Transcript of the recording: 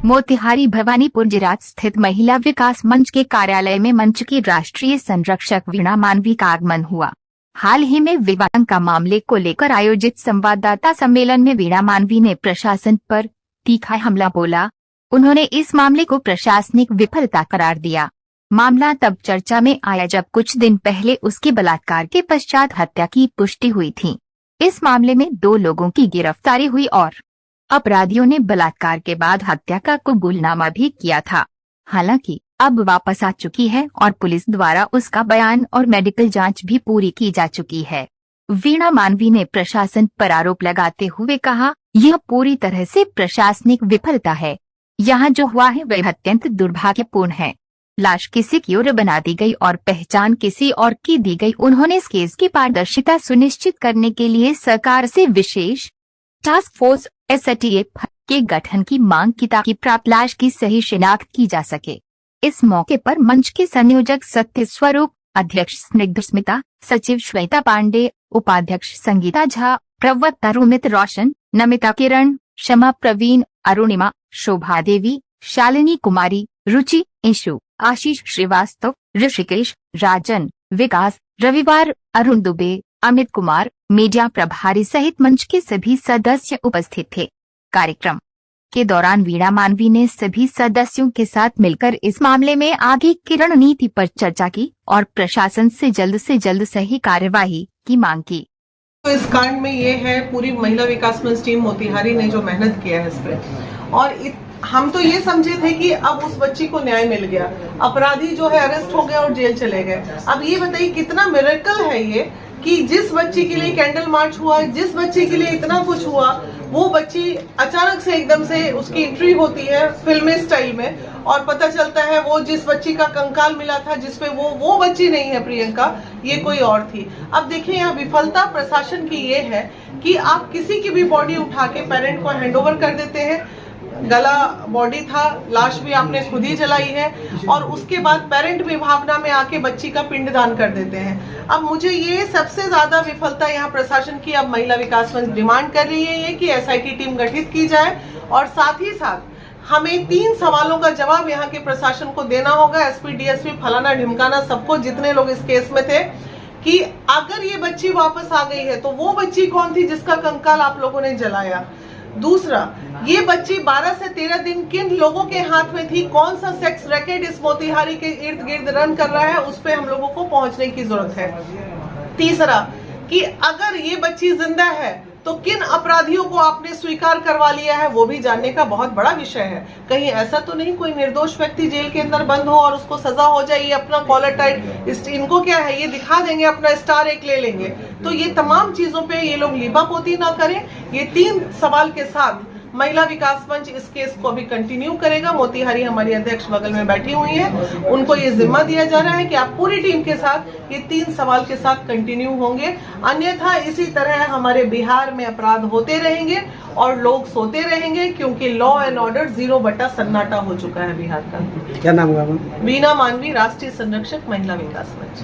मोतिहारी भवानीपुर जिला स्थित महिला विकास मंच के कार्यालय में मंच की राष्ट्रीय संरक्षक वीणा मानवी का आगमन हुआ। हाल ही में विवादांका मामले को लेकर आयोजित संवाददाता सम्मेलन में वीणा मानवी ने प्रशासन पर तीखा हमला बोला। उन्होंने इस मामले को प्रशासनिक विफलता करार दिया। मामला तब चर्चा में आया जब कुछ दिन पहले उसके बलात्कार के पश्चात हत्या की पुष्टि हुई थी। इस मामले में 2 लोगों की गिरफ्तारी हुई और अपराधियों ने बलात्कार के बाद हत्या का कबूलनामा भी किया था। हालांकि अब वापस आ चुकी है और पुलिस द्वारा उसका बयान और मेडिकल जांच भी पूरी की जा चुकी है। वीणा मानवी ने प्रशासन पर आरोप लगाते हुए कहा, यह पूरी तरह से प्रशासनिक विफलता है। यहाँ जो हुआ है वह अत्यंत दुर्भाग्यपूर्ण है। लाश किसी की ओर बना दी गई और पहचान किसी और की दी गई। उन्होंने इस केस की पारदर्शिता सुनिश्चित करने के लिए सरकार से विशेष टास्क फोर्स STF के गठन की मांग की ताकि प्राप्त लाश की सही शिनाख्त की जा सके। इस मौके पर मंच के संयोजक सत्य स्वरूप, अध्यक्ष स्निग्धस्मिता, सचिव श्वेता पांडे, उपाध्यक्ष संगीता झा, प्रवक्ता रुमित रोशन, नमिता किरण, क्षमा प्रवीण, अरुणिमा, शोभा देवी, शालिनी कुमारी, रुचि, ईशु, आशीष श्रीवास्तव, ऋषिकेश, राजन, विकास, रविवार, अरुण दुबे, अमित कुमार, मीडिया प्रभारी सहित मंच के सभी सदस्य उपस्थित थे। कार्यक्रम के दौरान वीणा मानवी ने सभी सदस्यों के साथ मिलकर इस मामले में आगे की रणनीति पर चर्चा की और प्रशासन से जल्द सही कार्यवाही की मांग की। तो इस कांड में ये है, पूरी महिला विकास मंच टीम मोतिहारी ने जो मेहनत किया है इस पे, और हम तो ये समझे थे कि अब उस बच्ची को न्याय मिल गया, अपराधी जो है अरेस्ट हो गए और जेल चले गए। अब ये बताइए कितना मिरेकल है ये कि जिस बच्ची के लिए कैंडल मार्च हुआ, जिस बच्ची के लिए इतना कुछ हुआ, वो बच्ची अचानक से एकदम से उसकी एंट्री होती है फिल्मी स्टाइल में और पता चलता है वो जिस बच्ची का कंकाल मिला था जिसपे वो बच्ची नहीं है प्रियंका, ये कोई और थी। अब देखिए यहाँ विफलता प्रशासन की ये है कि आप किसी की भी बॉडी उठा के पेरेंट को हैंडओवर कर देते हैं। गला बॉडी था, लाश भी आपने खुद ही जलाई है और उसके बाद पेरेंट भी भावना में आके बच्ची का पिंडदान कर देते हैं। अब मुझे ये सबसे ज्यादा विफलता यहाँ प्रशासन की, अब महिला विकास मंच डिमांड कर रही है ये कि SIT टीम गठित की जाए और साथ ही साथ हमें 3 सवालों का जवाब यहाँ के प्रशासन को देना होगा, SP DSP फलाना ढिमकाना सबको, जितने लोग इस केस में थे, कि अगर ये बच्ची वापस आ गई है तो वो बच्ची कौन थी जिसका कंकाल आप लोगों ने जलाया। दूसरा, ये बच्ची 12 से 13 दिन किन लोगों के हाथ में थी, कौन सा सेक्स रैकेट इस मोतिहारी के इर्द गिर्द रन कर रहा है, उस पे हम लोगों को पहुंचने की जरूरत है। तीसरा, कि अगर ये बच्ची जिंदा है तो किन अपराधियों को आपने स्वीकार करवा लिया है, वो भी जानने का बहुत बड़ा विषय है। कहीं ऐसा तो नहीं कोई निर्दोष व्यक्ति जेल के अंदर बंद हो और उसको सजा हो जाए, ये अपना कॉलर टाइट, इनको क्या है, ये दिखा देंगे, अपना स्टार एक ले लेंगे। तो ये तमाम चीजों पे ये लोग लीपापोती ना करें। ये 3 सवाल के साथ महिला विकास मंच इस केस को अभी कंटिन्यू करेगा। मोतिहारी हमारी अध्यक्ष बगल में बैठी हुई है, उनको ये जिम्मा दिया जा रहा है कि आप पूरी टीम के साथ ये 3 सवाल के साथ कंटिन्यू होंगे, अन्यथा इसी तरह हमारे बिहार में अपराध होते रहेंगे और लोग सोते रहेंगे, क्योंकि लॉ एंड ऑर्डर 0 बटा सन्नाटा हो चुका है बिहार का। क्या नाम है? वीणा मानवी, राष्ट्रीय संरक्षक महिला विकास मंच।